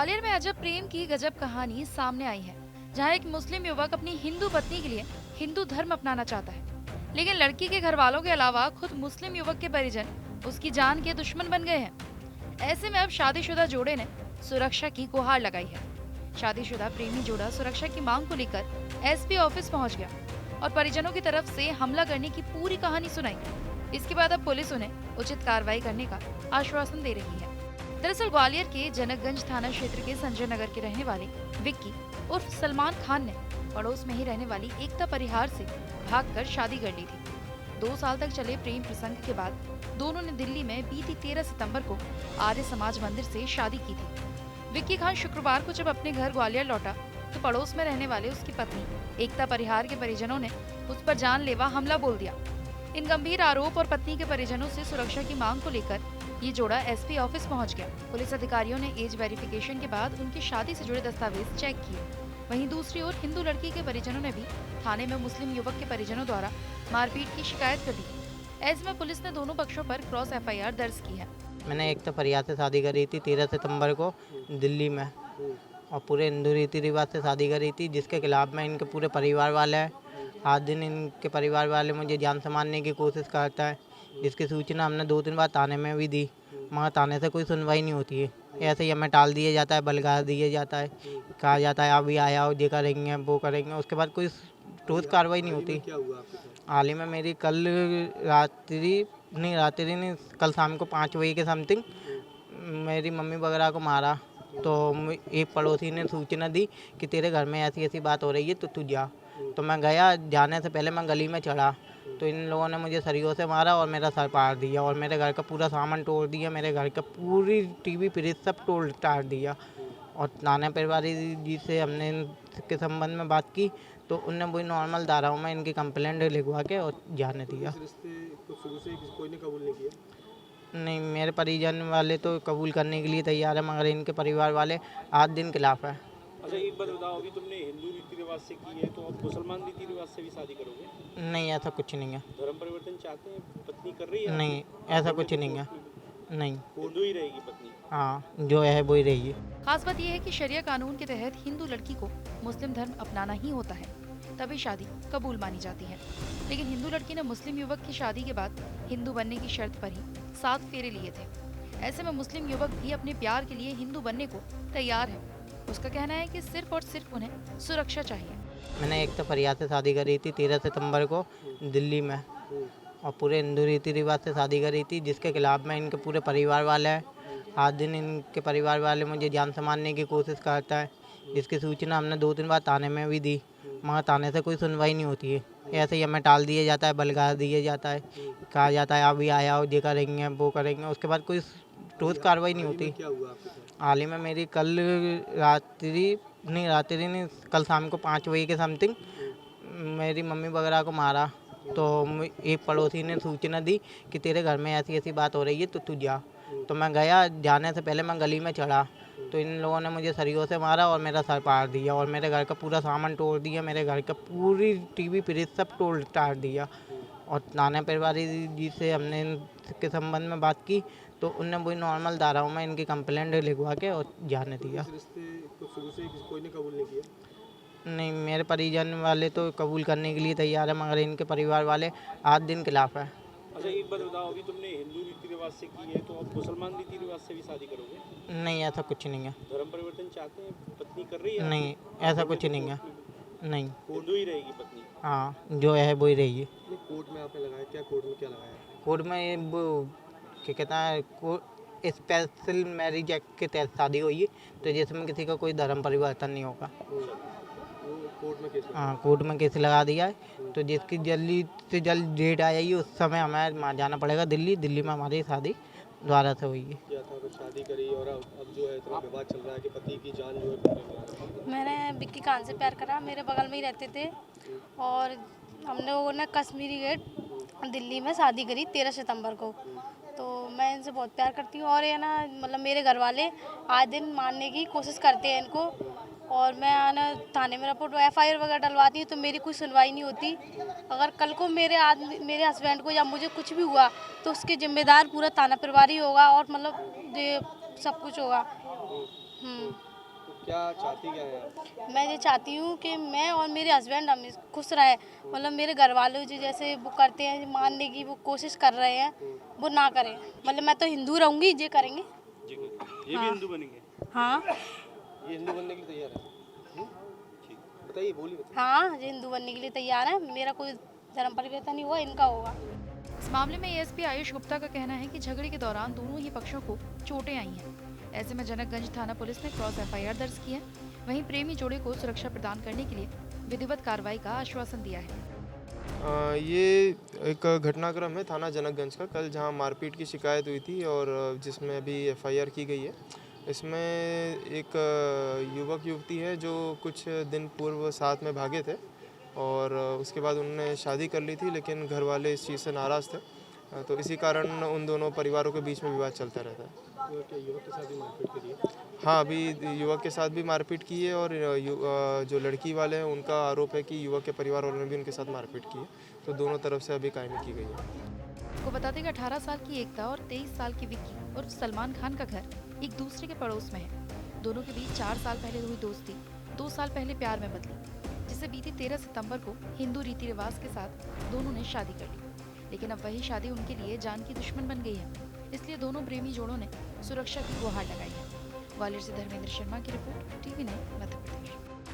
ग्वालियर में अजब प्रेम की गजब कहानी सामने आई है, जहां एक मुस्लिम युवक अपनी हिंदू पत्नी के लिए हिंदू धर्म अपनाना चाहता है, लेकिन लड़की के घर वालों के अलावा खुद मुस्लिम युवक के परिजन उसकी जान के दुश्मन बन गए हैं। ऐसे में अब शादीशुदा जोड़े ने सुरक्षा की गुहार लगाई है। शादीशुदा प्रेमी जोड़ा सुरक्षा की मांग को लेकर एसपी ऑफिस पहुंच गया और परिजनों की तरफ से हमला करने की पूरी कहानी सुनाई। इसके बाद अब पुलिस उन्हें उचित कार्रवाई करने का आश्वासन दे रही है। दरअसल ग्वालियर के जनकगंज थाना क्षेत्र के संजय नगर के रहने वाले विक्की उर्फ सलमान खान ने पड़ोस में ही रहने वाली एकता परिहार से भागकर शादी कर ली थी। 2 साल तक चले प्रेम प्रसंग के बाद दोनों ने दिल्ली में बीती 13 सितंबर को आर्य समाज मंदिर से शादी की थी। विक्की खान शुक्रवार को जब अपने घर ग्वालियर लौटा तो पड़ोस में रहने वाले उसकी पत्नी एकता परिहार के परिजनों ने उस पर जानलेवा हमला बोल दिया। इन गंभीर आरोप और पत्नी के परिजनों से सुरक्षा की मांग को लेकर ये जोड़ा एसपी ऑफिस पहुंच गया। पुलिस अधिकारियों ने एज वेरिफिकेशन के बाद उनकी शादी से जुड़े दस्तावेज चेक किए। वहीं दूसरी ओर हिंदू लड़की के परिजनों ने भी थाने में मुस्लिम युवक के परिजनों द्वारा मारपीट की शिकायत कर दी। ऐसे में पुलिस ने दोनों पक्षों पर क्रॉस एफआईआर दर्ज की है। मैंने एक तो फरियाद से शादी करी थी 13 सितंबर को दिल्ली में, और पूरे हिंदू रीति रिवाज से शादी करी थी, जिसके खिलाफ में इनके पूरे परिवार वाले हैं। आज दिन इनके परिवार वाले मुझे जान से मारने की कोशिश करता है, जिसकी सूचना हमने 2-3 बार थाने में भी दी, मगर थाने से कोई सुनवाई नहीं होती है। ऐसे ही हमें टाल दिया जाता है, बलगा दिया जाता है, कहा जाता है अभी आया हो, ये करेंगे वो करेंगे, उसके बाद कोई ठोस कार्रवाई नहीं होती। हाल ही में मेरी रात्रि नहीं, कल शाम को 5 बजे के समथिंग मेरी मम्मी वगैरह को मारा। तो एक पड़ोसी ने सूचना दी कि तेरे घर में ऐसी ऐसी बात हो रही है, तो तू जा। तो मैं गया। जाने से पहले मैं गली में चढ़ा तो इन लोगों ने मुझे सरियों से मारा और मेरा सर फाड़ दिया और मेरे घर का पूरा सामान तोड़ दिया। मेरे घर का पूरी टीवी फ्रिज सब तोड़ ताड़ दिया। और थाना प्रभारी जी से हमने इनके संबंध में बात की तो उनने वही नॉर्मल धाराओं में इनकी कंप्लेंट लिखवा के और जाने दिया। कोई ने कबूल नहीं किया? नहीं, मेरे परिजन वाले तो कबूल करने के लिए तैयार है, मगर इनके परिवार वाले आज दिन खिलाफ है। अच्छा, एक बात बताओ, अभी तुमने हिंदू रीति रिवाज से की है तो अब मुसलमान रीति रिवाज से भी शादी करोगे? नहीं, ऐसा कुछ नहीं है। धर्म परिवर्तन चाहते हैं? पत्नी कर रही है? नहीं, ऐसा कुछ नहीं है। नहीं, हिंदू ही रहेगी पत्नी? हाँ, जो है वो ही रहेगी। खास बात यह है कि शरिया कानून के तहत हिंदू लड़की को मुस्लिम धर्म अपनाना ही होता है, तभी शादी कबूल मानी जाती है। लेकिन हिंदू लड़की ने मुस्लिम युवक की शादी के बाद हिंदू बनने की शर्त पर ही 7 फेरे लिए थे। ऐसे में मुस्लिम युवक भी अपने प्यार के लिए हिंदू बनने को तैयार है। उसका कहना है कि सिर्फ और सिर्फ उन्हें सुरक्षा चाहिए। मैंने एक तो फरियाद से शादी करी थी 13 सितंबर को दिल्ली में, और पूरे हिंदू रीति रिवाज से शादी करी थी, जिसके खिलाफ में इनके पूरे परिवार वाले हैं। आज दिन इनके परिवार वाले मुझे जान से मारने की कोशिश करता है, जिसकी सूचना हमने 2-3 बार थाने में भी दी, मगर थाने से कोई सुनवाई नहीं होती है। ऐसे ही हमें टाल दिया जाता है, बलगा दिया जाता है, कहा जाता है अभी आया हो, ये करेंगे वो करेंगे, उसके बाद कोई ठोस कार्रवाई नहीं होती। क्या हुआ आपके साथ? हाल ही में मेरी रात्रि नहीं, कल शाम को 5 बजे के समथिंग मेरी मम्मी वगैरह को मारा। तो एक पड़ोसी ने सूचना दी कि तेरे घर में ऐसी ऐसी बात हो रही है, तो तू जा। तो मैं गया। जाने से पहले मैं गली में चढ़ा तो इन लोगों ने मुझे सरियों से मारा और मेरा सर फाड़ दिया और मेरे घर का पूरा सामान तोड़ दिया। मेरे घर का पूरी टीवी फ्रिज सब तोड़ ताड़ दिया। और थाना प्रभारी जी से हमने इनके संबंध में बात की तो उनने वही नॉर्मल धाराओं में इनकी कंप्लेंट लिखवा के और जाने दिया। इस रिश्ते को शुरू से कोई ने कबूल नहीं किया? नहीं, मेरे परिजन वाले तो कबूल करने के लिए तैयार है, मगर इनके परिवार वाले आज दिन खिलाफ है। अच्छा, एक बात बताओ, अभी तुमने हिंदू रीति रिवाज से की है तो अब मुसलमान रीति रिवाज से भी शादी करोगे? नहीं, ऐसा कुछ नहीं है। धर्म परिवर्तन चाहते हैं? पत्नी कर रही है? नहीं, ऐसा कुछ नहीं है। नहीं, हिंदू ही रहेगी पत्नी? हाँ, जो है वो ही रहेगी। कोर्ट में आपने लगाया क्या? कोर्ट में क्या लगाया? कोर्ट में ये वो क्या कहता है, स्पेशल मैरिज एक्ट के तहत शादी हुई है, तो जिसमें किसी का कोई धर्म परिवर्तन नहीं होगा। वो कोर्ट में केस लगा? हाँ, कोर्ट में केस लगा दिया है, तो जिसकी जल्दी से जल्द डेट आ जाएगी उस समय हमें वहाँ जाना पड़ेगा दिल्ली में हमारी शादी दोबारा से हुई है। क्या था, तो शादी करी और अब जो है इतना विवाद चल रहा है कि पति की जान जो है खतरे में आ रही है। मैंने विक्की खान से प्यार करा, मेरे बगल में ही रहते थे और हम लोगों ने कश्मीरी गेट दिल्ली में शादी करी 13 सितंबर को। तो मैं इनसे बहुत प्यार करती हूँ और ये ना मतलब मेरे घर वाले आए दिन मारने की कोशिश करते हैं इनको, और मैं आना थाने में रिपोर्ट एफआईआर वगैरह डलवाती हूँ तो मेरी कोई सुनवाई नहीं होती। अगर कल को मेरे हस्बैंड को या मुझे कुछ भी हुआ तो उसके जिम्मेदार पूरा थाना प्रभारी होगा और मतलब ये सब कुछ होगा। क्या चाहती क्या है आप? मैं ये चाहती हूँ कि मैं और मेरे हस्बैंड हम खुश रहे, मतलब मेरे घर वालों जो जैसे वो करते हैं मानने की वो कोशिश कर रहे हैं वो ना करें, मतलब मैं तो हिंदू रहूँगी ये करेंगे। ये भी हाँ। हिंदू बनेंगे? हाँ ये हिंदू बनने के लिए तैयार है? ठीक, बताइए, बोलिए। हाँ, ये हिंदू बनने के लिए तैयार है, मेरा कोई धर्म परिवर्तन नहीं हुआ, इनका होगा। इस मामले में एएसपी आयुष गुप्ता का कहना है कि झगड़े के दौरान दोनों ही पक्षों को चोटें आई हैं। ऐसे में जनकगंज थाना पुलिस ने क्रॉस एफआईआर दर्ज की है। वहीं प्रेमी जोड़े को सुरक्षा प्रदान करने के लिए विधिवत कार्रवाई का आश्वासन दिया है। ये एक घटनाक्रम है थाना जनकगंज का कल, जहां मारपीट की शिकायत हुई थी और जिसमें अभी एफआईआर की गई है। इसमें एक युवक युवती है जो कुछ दिन पूर्व साथ में भागे थे और उसके बाद उन्होंने शादी कर ली थी, लेकिन घर वाले इस चीज़ से नाराज़ थे, तो इसी कारण उन दोनों परिवारों के बीच में विवाद चलता रहता है। क्या युवक के साथ भी मारपीट करी है? हाँ, अभी युवक के साथ भी मारपीट की है और जो लड़की वाले हैं उनका आरोप है कि युवक के परिवार वालों ने भी उनके साथ मारपीट की है, तो दोनों तरफ से अभी कायमी की गई है। आपको बता दें कि 18 साल की एकता और 23 साल की विक्की और सलमान खान का घर एक दूसरे के पड़ोस में है। दोनों के बीच 4 साल पहले हुई दोस्ती 2 साल पहले प्यार में बदली, जिसे बीती 13 सितंबर को हिंदू रीति रिवाज के साथ दोनों ने शादी कर ली। लेकिन अब वही शादी उनके लिए जान की दुश्मन बन गई है, इसलिए दोनों प्रेमी जोड़ों ने सुरक्षा की गुहार लगाई है। ग्वालियर से धर्मेंद्र शर्मा की रिपोर्ट, टीवी9 मध्य।